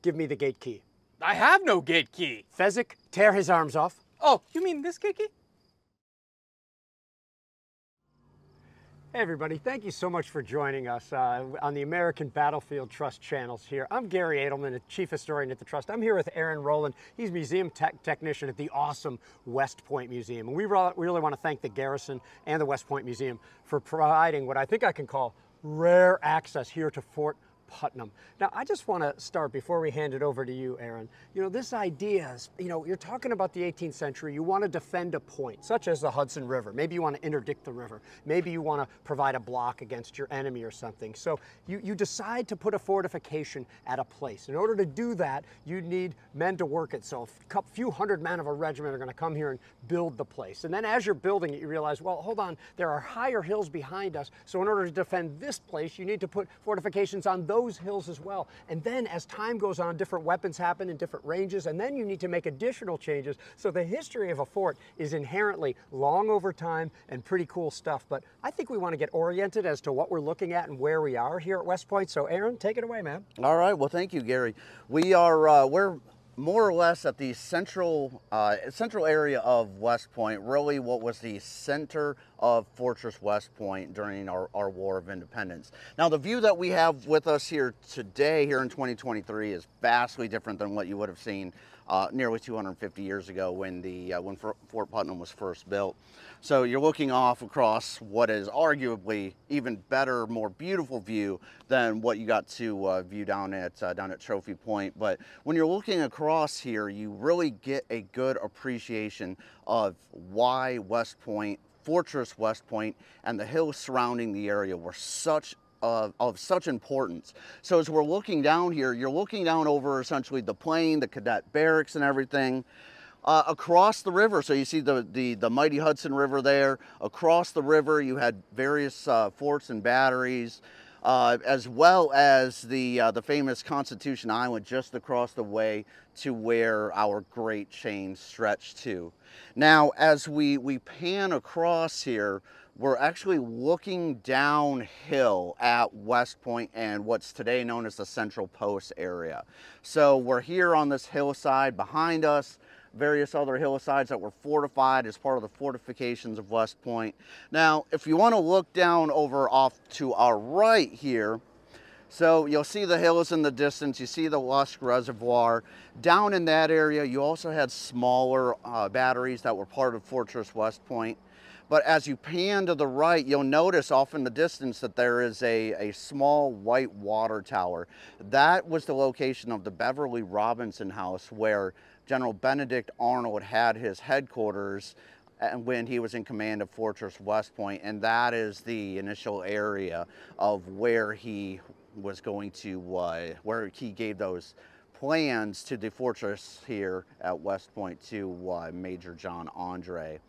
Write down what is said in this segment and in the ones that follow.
give me the gate key. I have no gate key. Fezzik, tear his arms off. Oh, you mean this gate key? Hey everybody, thank you so much for joining us on the American Battlefield Trust channels here. I'm Garry Adelman, the Chief Historian at the Trust. I'm here with Aaron Rowland. He's Museum Technician at the awesome West Point Museum. And we really want to thank the Garrison and the West Point Museum for providing what I think I can call rare access here to Fort Putnam. Now, I just want to start before we hand it over to you, Aaron. You know, this idea is, you're talking about the 18th century. You want to defend a point, such as the Hudson River. Maybe you want to interdict the river. Maybe you want to provide a block against your enemy or something. So you decide to put a fortification at a place. In order to do that, you need men to work it. So a few hundred men of a regiment are going to come here and build the place. And then as you're building it, you realize, well, hold on, there are higher hills behind us. So in order to defend this place, you need to put fortifications on those hills as well. And then as time goes on, different weapons happen in different ranges, and then you need to make additional changes. So the history of a fort is inherently long over time and pretty cool stuff. But I think we want to get oriented as to what we're looking at and where we are here at West Point. So Aaron, take it away, man. All right, well, thank you, Garry. We're more or less at the central area of West Point, really what was the center of Fortress West Point during our War of Independence. Now, the view that we have with us here today, here in 2023, is vastly different than what you would have seen nearly 250 years ago when Fort Putnam was first built. So you're looking off across what is arguably even better, more beautiful view than what you got to view down at Trophy Point. But when you're looking across here, you really get a good appreciation of why West Point, Fortress West Point, and the hills surrounding the area were of such importance. So as we're looking down here, you're looking down over essentially the plain, the cadet barracks and everything. Across the river, so you see the mighty Hudson River there. Across the river, you had various forts and batteries, as well as the famous Constitution Island just across the way to where our Great Chain stretched to. Now, as we pan across here, we're actually looking downhill at West Point and what's today known as the Central Post area. So we're here on this hillside behind us, various other hillsides that were fortified as part of the fortifications of West Point. Now, if you want to look down over off to our right here, so you'll see the hills in the distance, you see the Lusk Reservoir. Down in that area, you also had smaller batteries that were part of Fortress West Point. But as you pan to the right, you'll notice off in the distance that there is a small white water tower. That was the location of the Beverly Robinson House, where General Benedict Arnold had his headquarters when he was in command of Fortress West Point, and that is the initial area of where he was going to, where he gave those plans to the fortress here at West Point to Major John Andre.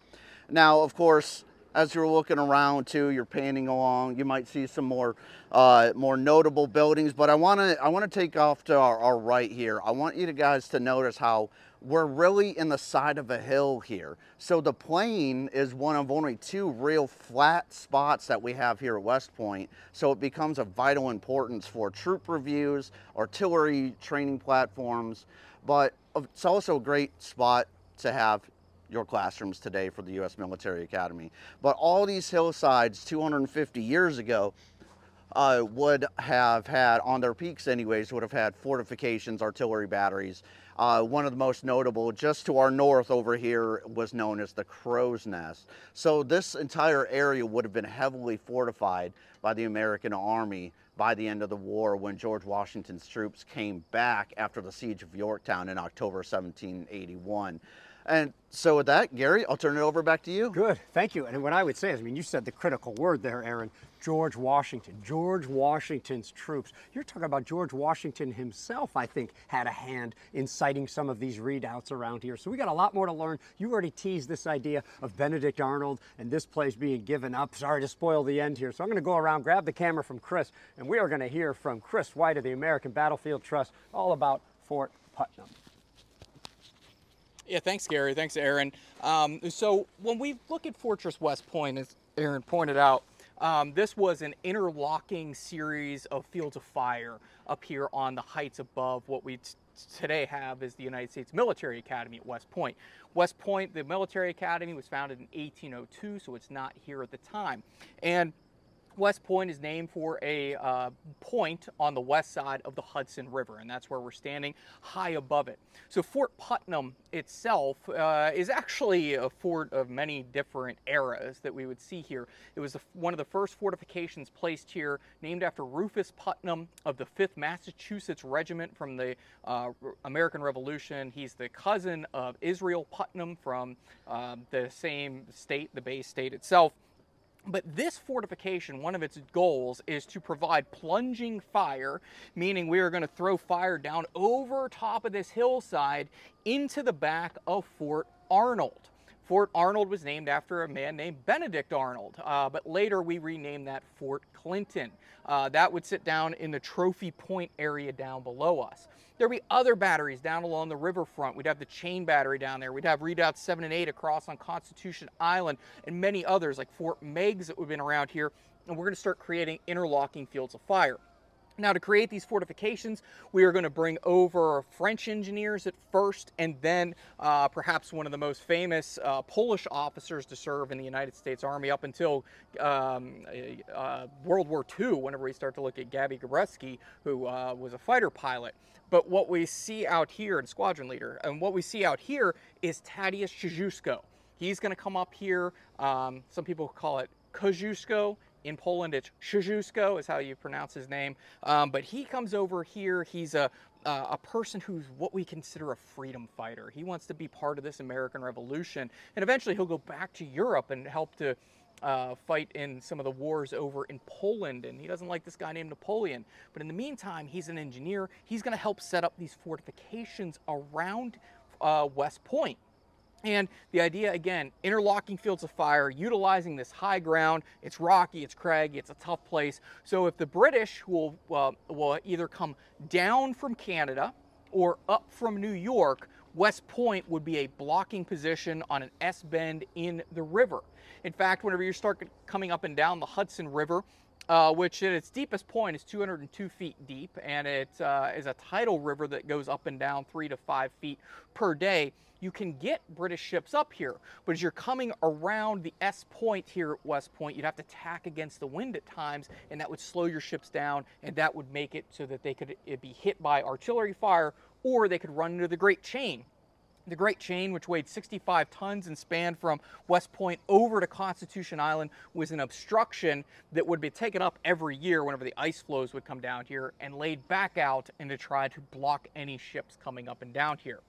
Now, of course, as you're looking around too, you're panning along, you might see some more notable buildings, but I want to take off to our right here. I want you guys to notice how we're really in the side of a hill here. So the plain is one of only two real flat spots that we have here at West Point. So it becomes of vital importance for troop reviews, artillery training platforms, but it's also a great spot to have your classrooms today for the U.S. Military Academy. But all these hillsides 250 years ago would have had, on their peaks anyways, would have had fortifications, artillery batteries. One of the most notable, just to our north over here, was known as the Crow's Nest. So this entire area would have been heavily fortified by the American Army by the end of the war, when George Washington's troops came back after the siege of Yorktown in October 1781. And so with that, Garry, I'll turn it over back to you. Good, thank you. And what I would say is, you said the critical word there, Aaron, George Washington. George Washington's troops. You're talking about George Washington himself, I think, had a hand in citing some of these readouts around here. So we got a lot more to learn. You already teased this idea of Benedict Arnold and this place being given up. Sorry to spoil the end here. So I'm going to go around, grab the camera from Kris, and we are going to hear from Kris White of the American Battlefield Trust all about Fort Putnam. Yeah, thanks, Garry. Thanks, Aaron. So when we look at Fortress West Point, as Aaron pointed out, This was an interlocking series of fields of fire up here on the heights above what we today have is the United States Military Academy at West Point. West Point, the military academy, was founded in 1802, so it's not here at the time. And West Point is named for a point on the west side of the Hudson River, and that's where we're standing, high above it. So Fort Putnam itself is actually a fort of many different eras that we would see here. It was one of the first fortifications placed here, named after Rufus Putnam of the 5th Massachusetts Regiment from the American Revolution. He's the cousin of Israel Putnam from the same state, the Bay State itself. But this fortification, one of its goals is to provide plunging fire, meaning we are going to throw fire down over top of this hillside into the back of Fort Arnold. Fort Arnold was named after a man named Benedict Arnold, but later we renamed that Fort Clinton. That would sit down in the Trophy Point area down below us. There'd be other batteries down along the riverfront. We'd have the Chain Battery down there. We'd have redoubts 7 and 8 across on Constitution Island, and many others like Fort Meigs that would have been around here. And we're going to start creating interlocking fields of fire. Now, to create these fortifications, we are going to bring over French engineers at first, and then perhaps one of the most famous Polish officers to serve in the United States Army up until World War II, whenever we start to look at Gabi Gabreski, who was a fighter pilot. But what we see out here, and squadron leader, and what we see out here is Tadeusz Kosciuszko. He's going to come up here. Some people call it Kosciuszko. In Poland, it's Kosciuszko is how you pronounce his name. But he comes over here. He's a person who's what we consider a freedom fighter. He wants to be part of this American Revolution. And eventually he'll go back to Europe and help to fight in some of the wars over in Poland. And he doesn't like this guy named Napoleon. But in the meantime, he's an engineer. He's going to help set up these fortifications around West Point. And the idea, again, interlocking fields of fire, utilizing this high ground. It's rocky, it's craggy, it's a tough place. So if the British will either come down from Canada or up from New York, West Point would be a blocking position on an S-bend in the river. In fact, whenever you start coming up and down the Hudson River, which at its deepest point is 202 feet deep, and it is a tidal river that goes up and down 3 to 5 feet per day, you can get British ships up here. But as you're coming around the S point here at West Point, you'd have to tack against the wind at times, and that would slow your ships down, and that would make it so that they could be hit by artillery fire, or they could run into the Great Chain. The Great Chain, which weighed 65 tons and spanned from West Point over to Constitution Island, was an obstruction that would be taken up every year whenever the ice flows would come down here and laid back out and to try to block any ships coming up and down here.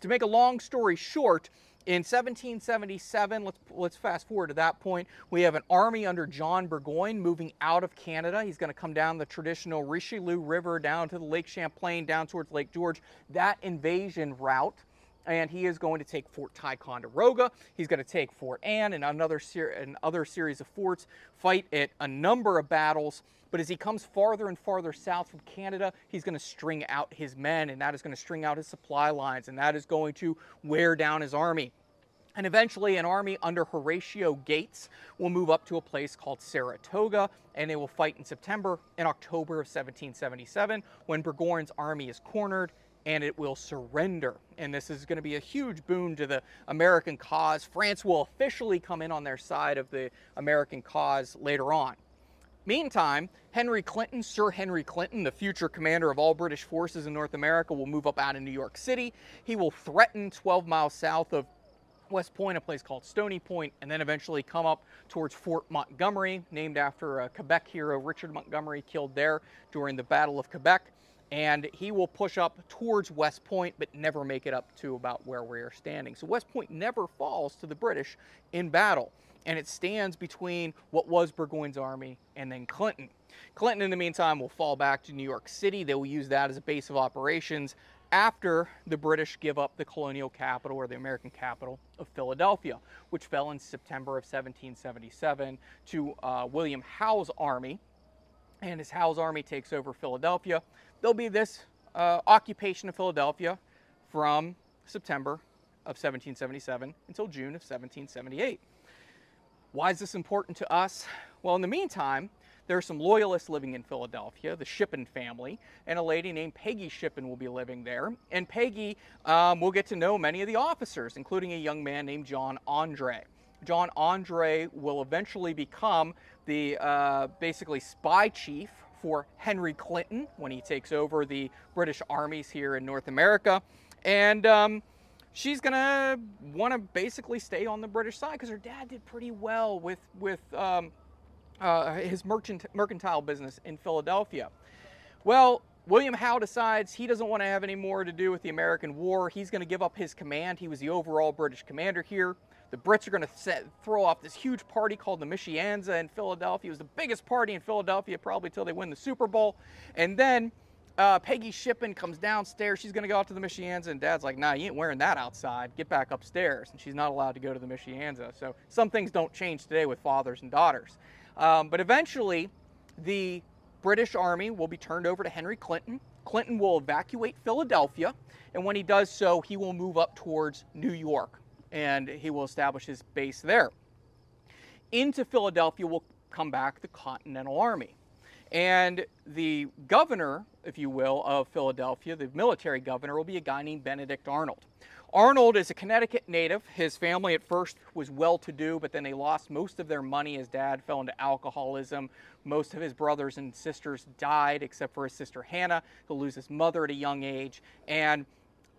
To make a long story short, in 1777, let's fast forward to that point, we have an army under John Burgoyne moving out of Canada. He's going to come down the traditional Richelieu River down to the Lake Champlain, down towards Lake George, that invasion route. And he is going to take Fort Ticonderoga. He's going to take Fort Anne and another series of forts, fight at a number of battles. But as he comes farther and farther south from Canada, he's going to string out his men, and that is going to string out his supply lines, and that is going to wear down his army. And eventually an army under Horatio Gates will move up to a place called Saratoga, and they will fight in September and October of 1777 when Burgoyne's army is cornered and it will surrender. And this is going to be a huge boon to the American cause. France will officially come in on their side of the American cause later on. Meantime, Henry Clinton, Sir Henry Clinton, the future commander of all British forces in North America, will move up out of New York City. He will threaten 12 miles south of West Point, a place called Stony Point, and then eventually come up towards Fort Montgomery, named after a Quebec hero, Richard Montgomery, killed there during the Battle of Quebec. And he will push up towards West Point, but never make it up to about where we are standing. So West Point never falls to the British in battle. And it stands between what was Burgoyne's army and then Clinton. Clinton, in the meantime, will fall back to New York City. They will use that as a base of operations after the British give up the colonial capital, or the American capital, of Philadelphia, which fell in September of 1777 to William Howe's army. And as Howe's army takes over Philadelphia, there'll be this occupation of Philadelphia from September of 1777 until June of 1778. Why is this important to us? Well, in the meantime, there are some loyalists living in Philadelphia, the Shippen family, and a lady named Peggy Shippen will be living there. And Peggy will get to know many of the officers, including a young man named John Andre. John Andre will eventually become the basically spy chief for Henry Clinton when he takes over the British armies here in North America. And she's gonna want to basically stay on the British side because her dad did pretty well with his mercantile business in Philadelphia. Well, William Howe decides he doesn't want to have any more to do with the American war. He's going to give up his command. He was the overall British commander here. The Brits are going to throw off this huge party called the Mischianza in Philadelphia. It was the biggest party in Philadelphia probably till they win the Super Bowl. And then Peggy Shippen comes downstairs. She's going to go out to the Mischianza, and Dad's like, nah, you ain't wearing that outside. Get back upstairs. And she's not allowed to go to the Mischianza. So some things don't change today with fathers and daughters. But eventually, the British Army will be turned over to Henry Clinton. Clinton will evacuate Philadelphia, and when he does so, he will move up towards New York, and he will establish his base there. Into Philadelphia will come back the Continental Army. And the governor, if you will, of Philadelphia, the military governor, will be a guy named Benedict Arnold. Arnold is a Connecticut native. His family at first was well-to-do, but then they lost most of their money. His dad fell into alcoholism. Most of his brothers and sisters died, except for his sister Hannah. He'll lose his mother at a young age. And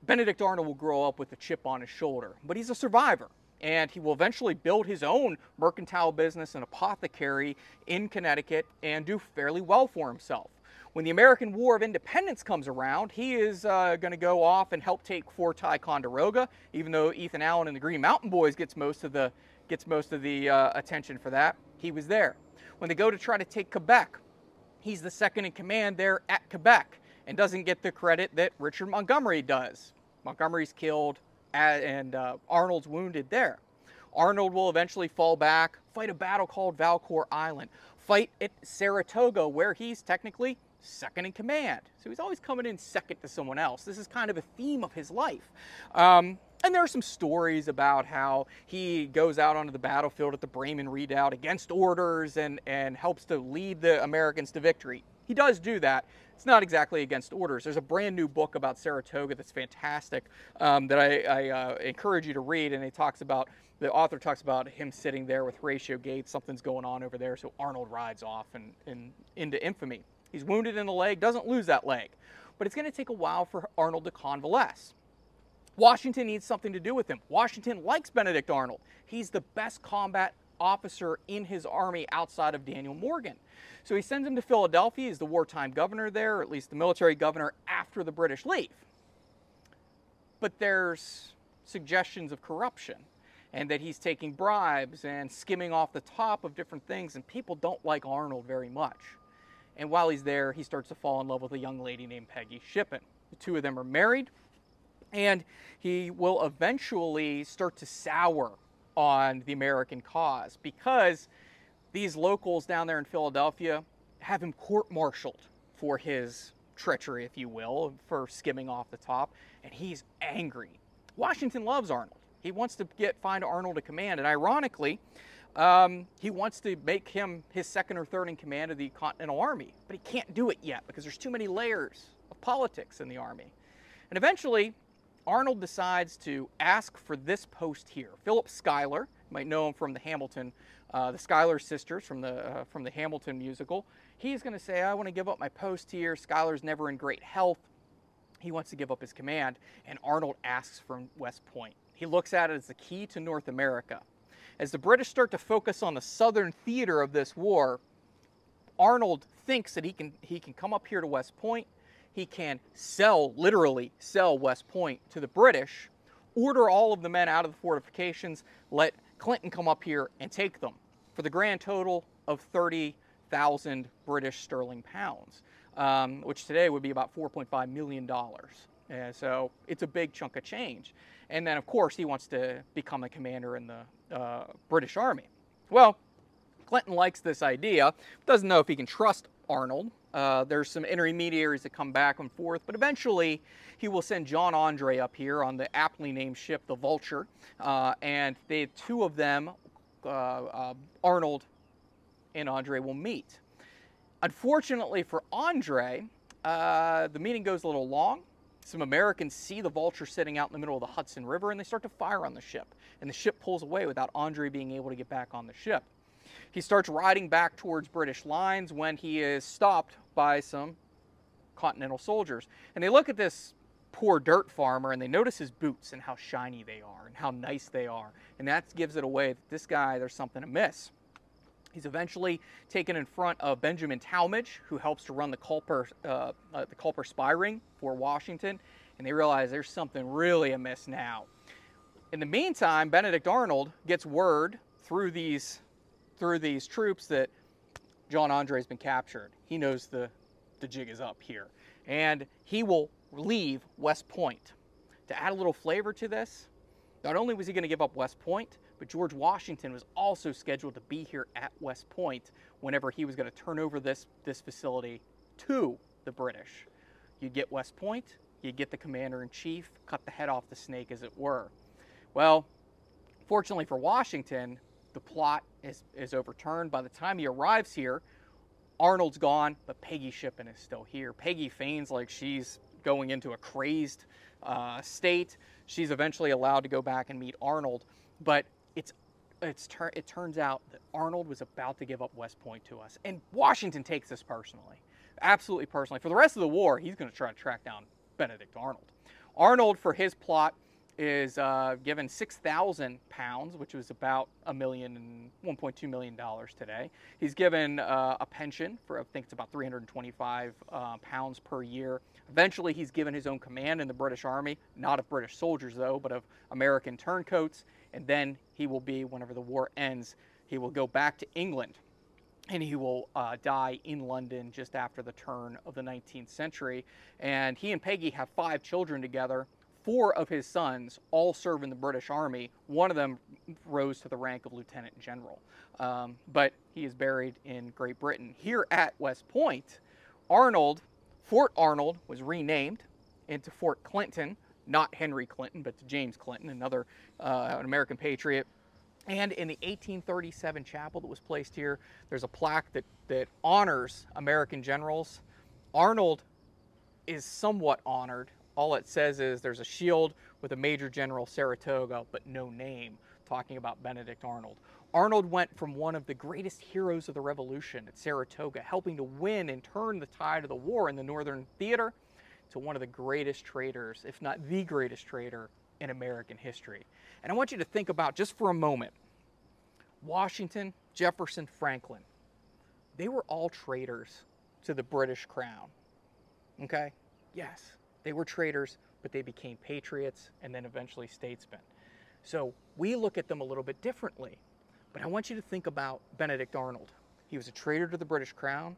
Benedict Arnold will grow up with a chip on his shoulder. But he's a survivor, and he will eventually build his own mercantile business and apothecary in Connecticut and do fairly well for himself. When the American War of Independence comes around, he is going to go off and help take Fort Ticonderoga, even though Ethan Allen and the Green Mountain Boys gets most of the attention for that. He was there. When they go to try to take Quebec, he's the second in command there at Quebec and doesn't get the credit that Richard Montgomery does. Montgomery's killed and Arnold's wounded there. Arnold will eventually fall back, fight a battle called Valcour Island, fight at Saratoga, where he's technically second in command. So he's always coming in second to someone else. This is kind of a theme of his life. And there are some stories about how he goes out onto the battlefield at the Bremen Redoubt against orders and helps to lead the Americans to victory. He does do that. It's not exactly against orders. There's a brand new book about Saratoga that's fantastic that I encourage you to read, and the author talks about him sitting there with Horatio Gates. Something's going on over there, so Arnold rides off and into infamy. He's wounded in the leg, doesn't lose that leg, but it's going to take a while for Arnold to convalesce. Washington needs something to do with him. Washington likes Benedict Arnold. He's the best combat officer in his army outside of Daniel Morgan. So he sends him to Philadelphia. He's the wartime governor there, or at least the military governor after the British leave. But there's suggestions of corruption and that he's taking bribes and skimming off the top of different things, and people don't like Arnold very much. And while he's there, he starts to fall in love with a young lady named Peggy Shippen. The two of them are married, and he will eventually start to sour on the American cause because these locals down there in Philadelphia have him court-martialed for his treachery, if you will, for skimming off the top, and he's angry. Washington loves Arnold. He wants to find Arnold a command, and ironically, he wants to make him his second or third in command of the Continental Army, but he can't do it yet because there's too many layers of politics in the Army. And eventually, Arnold decides to ask for this post here. Philip Schuyler, you might know him from the Hamilton, the Schuyler sisters from the Hamilton musical. He's going to say, I want to give up my post here. Schuyler's never in great health. He wants to give up his command, and Arnold asks for West Point. He looks at it as the key to North America. As the British start to focus on the southern theater of this war, Arnold thinks that he can come up here to West Point. He can literally sell West Point to the British, order all of the men out of the fortifications, let Clinton come up here and take them for the grand total of 30,000 British sterling pounds, which today would be about $4.5 million. And so it's a big chunk of change. And then, of course, he wants to become a commander in the British Army. Well, Clinton likes this idea, doesn't know if he can trust Arnold. There's some intermediaries that come back and forth, but eventually he will send John Andre up here on the aptly named ship, the Vulture, and two of them Arnold and Andre will meet. Unfortunately for Andre, the meeting goes a little long. Some Americans see the Vulture sitting out in the middle of the Hudson River, and they start to fire on the ship. And the ship pulls away without Andre being able to get back on the ship. He starts riding back towards British lines when he is stopped by some Continental soldiers. And they look at this poor dirt farmer, and they notice his boots and how shiny they are and how nice they are. And that gives it away that this guy, there's something amiss. He's eventually taken in front of Benjamin Talmadge, who helps to run the Culper spy ring for Washington, and they realize there's something really amiss now. In the meantime, Benedict Arnold gets word through these troops that John Andre has been captured. He knows the jig is up here, and he will leave West Point. To add a little flavor to this, not only was he going to give up West Point, but George Washington was also scheduled to be here at West Point whenever he was going to turn over this facility to the British. You'd get West Point, you'd get the commander-in-chief, cut the head off the snake, as it were. Well, fortunately for Washington, the plot is overturned. By the time he arrives here, Arnold's gone, but Peggy Shippen is still here. Peggy feigns like she's going into a crazed state. She's eventually allowed to go back and meet Arnold, but it turns out that Arnold was about to give up West Point to us, and Washington takes this personally, absolutely personally. For the rest of the war, he's going to try to track down Benedict Arnold. Arnold, for his plot, is given 6,000 pounds, which was about $1.2 million today. He's given a pension for, I think it's about 325 pounds per year. Eventually, he's given his own command in the British Army, not of British soldiers though, but of American turncoats. And then he will be, whenever the war ends, he will go back to England, and he will die in London just after the turn of the 19th century. And he and Peggy have 5 children together. 4 of his sons all serve in the British Army. One of them rose to the rank of lieutenant general. But he is buried in Great Britain. Here at West Point, Fort Arnold was renamed into Fort Clinton, not Henry Clinton, but to James Clinton, another an American patriot. And in the 1837 chapel that was placed here, there's a plaque that honors American generals. Arnold is somewhat honored. All it says is there's a shield with a Major General Saratoga, but no name, talking about Benedict Arnold. Arnold went from one of the greatest heroes of the Revolution at Saratoga, helping to win and turn the tide of the war in the Northern Theater, to one of the greatest traitors, if not the greatest traitor in American history. And I want you to think about, just for a moment, Washington, Jefferson, Franklin. They were all traitors to the British crown, okay? Yes, they were traitors, but they became patriots and then eventually statesmen. So we look at them a little bit differently. But I want you to think about Benedict Arnold. He was a traitor to the British crown.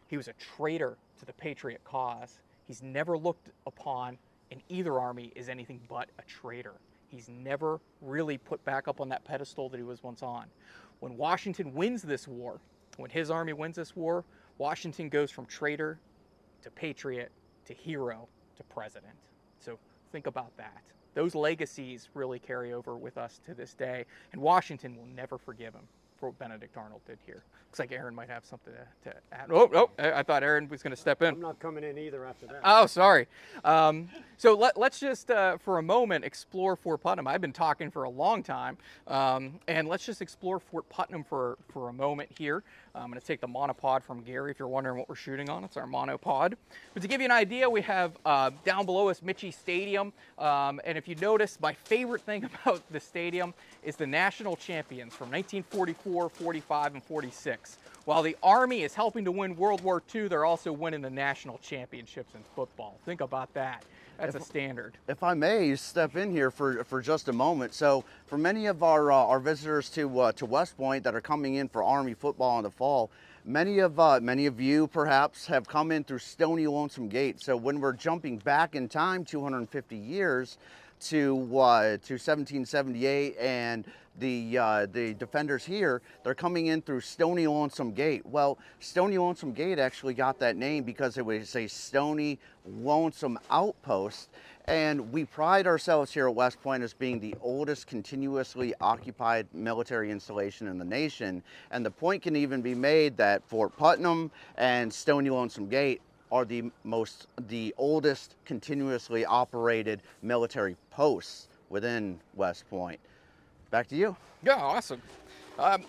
He was a traitor to the patriot cause. He's never looked upon in either army as anything but a traitor. He's never really put back up on that pedestal that he was once on. When Washington wins this war, when his army wins this war, Washington goes from traitor to patriot to hero to president. So think about that. Those legacies really carry over with us to this day, and Washington will never forgive him for what Benedict Arnold did here. Looks like Aaron might have something to add. Oh, I thought Aaron was going to step in. I'm not coming in either after that. Oh, sorry. So let's just, for a moment, explore Fort Putnam. I've been talking for a long time, and let's just explore Fort Putnam for a moment here. I'm going to take the monopod from Garry if you're wondering what we're shooting on. It's our monopod. But to give you an idea, we have down below us Michie Stadium. And if you notice, my favorite thing about the stadium is the national champions from 1944, 45, and 46. While the Army is helping to win World War II, they're also winning the national championships in football. Think about that. That's a standard. If I may step in here for just a moment. So for many of our visitors to West Point that are coming in for Army football in the fall, many of you perhaps have come in through Stony Lonesome Gate. So when we're jumping back in time 250 years, to 1778, and the defenders here, they're coming in through Stony Lonesome Gate. Well, Stony Lonesome Gate actually got that name because it was a stony, lonesome outpost. And we pride ourselves here at West Point as being the oldest continuously occupied military installation in the nation. And the point can even be made that Fort Putnam and Stony Lonesome Gate are the oldest continuously operated military posts within West Point. Back to you. Yeah, awesome.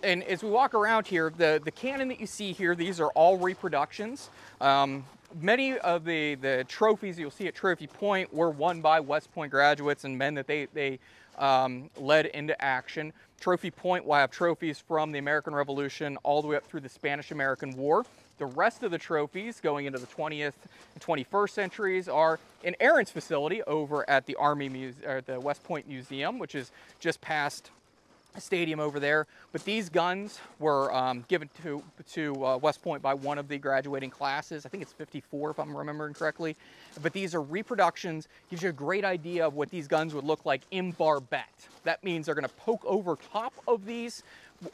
And as we walk around here, the cannon that you see here, these are all reproductions. Many of the trophies you'll see at Trophy Point were won by West Point graduates and men that they led into action. Trophy Point will have trophies from the American Revolution all the way up through the Spanish-American War. The rest of the trophies going into the 20th and 21st centuries are in Aaron's facility over at the the West Point Museum, which is just past a stadium over there. But these guns were given to West Point by one of the graduating classes. I think it's 54 if I'm remembering correctly. But these are reproductions. Gives you a great idea of what these guns would look like in barbette. That means they're going to poke over top of these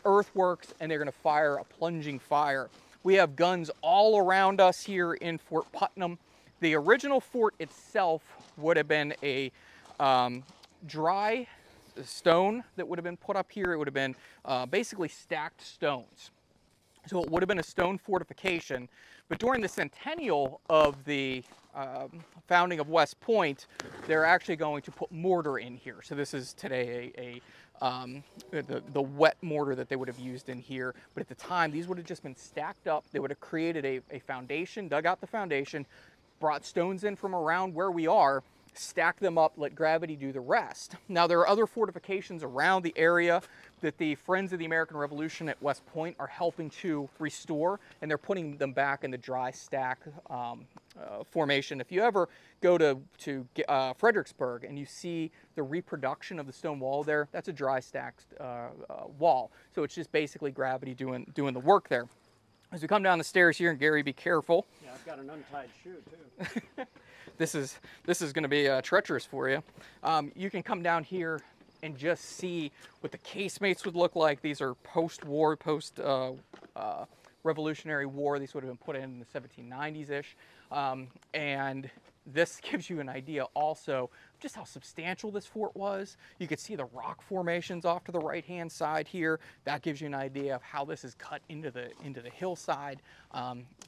earthworks and they're going to fire a plunging fire. We have guns all around us here in Fort Putnam. The original fort itself would have been a dry stone that would have been put up here. It would have been basically stacked stones. So it would have been a stone fortification. But during the centennial of the founding of West Point, they're actually going to put mortar in here. So this is today the wet mortar that they would have used in here. But at the time, these would have just been stacked up. They would have created a foundation, dug out the foundation, brought stones in from around where we are, stack them up, let gravity do the rest. Now, there are other fortifications around the area that the Friends of the American Revolution at West Point are helping to restore, and they're putting them back in the dry stack formation. If you ever go to Fredericksburg and you see the reproduction of the stone wall there, that's a dry stacked wall. So it's just basically gravity doing the work there. As we come down the stairs here, and Gary, be careful. Yeah, I've got an untied shoe too. This is going to be treacherous for you. You can come down here and just see what the casemates would look like. These are post-war, post-Revolutionary War. These would have been put in the 1790s-ish. And this gives you an idea also just how substantial this fort was. You could see the rock formations off to the right-hand side here. That gives you an idea of how this is cut into the hillside.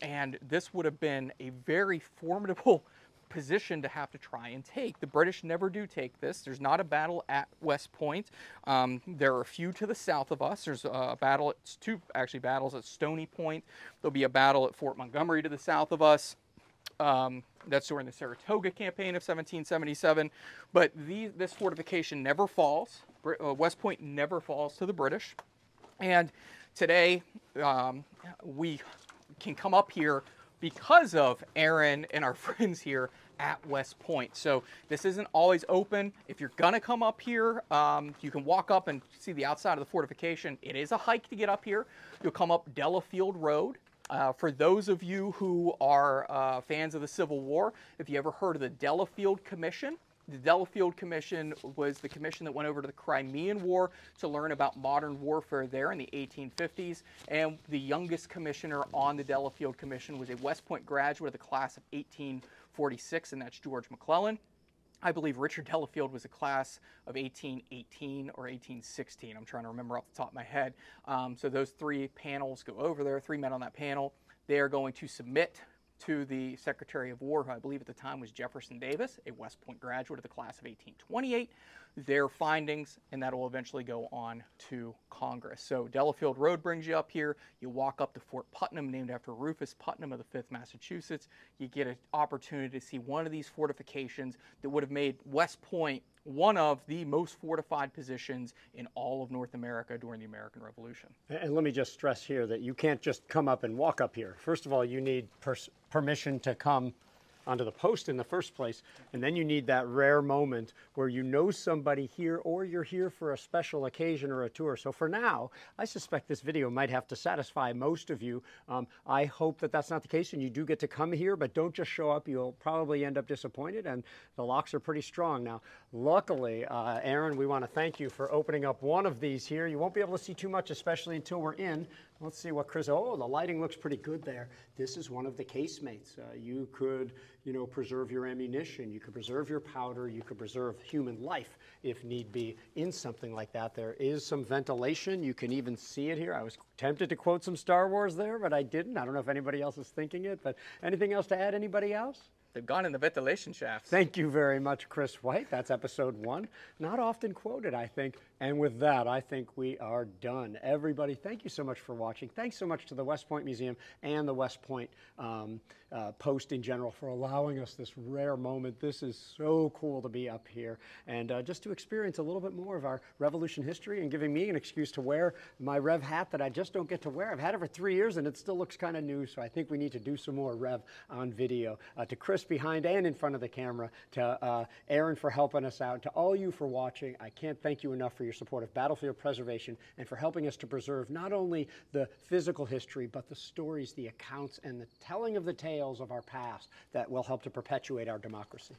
And this would have been a very formidable position to have to try and take. The British never do take this. There's not a battle at West Point. There are a few to the south of us. There's a battle, two actually battles at Stony Point. There'll be a battle at Fort Montgomery to the south of us. That's during the Saratoga campaign of 1777. But this fortification never falls. West Point never falls to the British. And today we can come up here because of Aaron and our friends here at West Point. So this isn't always open. If you're gonna come up here, you can walk up and see the outside of the fortification. It is a hike to get up here. You'll come up Delafield Road. For those of you who are fans of the Civil War, if you ever heard of the Delafield Commission, the Delafield Commission was the commission that went over to the Crimean War to learn about modern warfare there in the 1850s. And the youngest commissioner on the Delafield Commission was a West Point graduate of the class of 1846, and that's George McClellan. I believe Richard Delafield was a class of 1818 or 1816. I'm trying to remember off the top of my head. So those three panels go over there, three men on that panel. They are going to submit to the Secretary of War, who I believe at the time was Jefferson Davis, a West Point graduate of the class of 1828, their findings, and that will eventually go on to Congress. So Delafield Road brings you up here. You walk up to Fort Putnam, named after Rufus Putnam of the 5th Massachusetts. You get an opportunity to see one of these fortifications that would have made West Point one of the most fortified positions in all of North America during the American Revolution. And let me just stress here that you can't just come up and walk up here. First of all, you need permission to come onto the post in the first place. And then you need that rare moment where you know somebody here, or you're here for a special occasion or a tour. So for now, I suspect this video might have to satisfy most of you. I hope that that's not the case and you do get to come here, but don't just show up. You'll probably end up disappointed, and the locks are pretty strong. Now, luckily, Aaron, we want to thank you for opening up one of these here. You won't be able to see too much, especially until we're in. Let's see what Kris, oh, the lighting looks pretty good there. This is one of the casemates. You could, preserve your ammunition, you could preserve your powder, you could preserve human life if need be in something like that. There is some ventilation. You can even see it here. I was tempted to quote some Star Wars there, but I didn't. I don't know if anybody else is thinking it, but anything else to add, anybody else? They've gone in the ventilation shafts. Thank you very much, Kris White. That's episode 1. Not often quoted, I think. And with that, I think we are done. Everybody, thank you so much for watching. Thanks so much to the West Point Museum and the West Point Post in general for allowing us this rare moment. This is so cool to be up here and just to experience a little bit more of our Revolution history and giving me an excuse to wear my Rev hat that I just don't get to wear. I've had it for 3 years and it still looks kind of new, so I think we need to do some more Rev on video. To Kris behind and in front of the camera, to Aaron for helping us out, to all you for watching. I can't thank you enough for your support of battlefield preservation and for helping us to preserve not only the physical history, but the stories, the accounts, and the telling of the tales of our past that will help to perpetuate our democracy.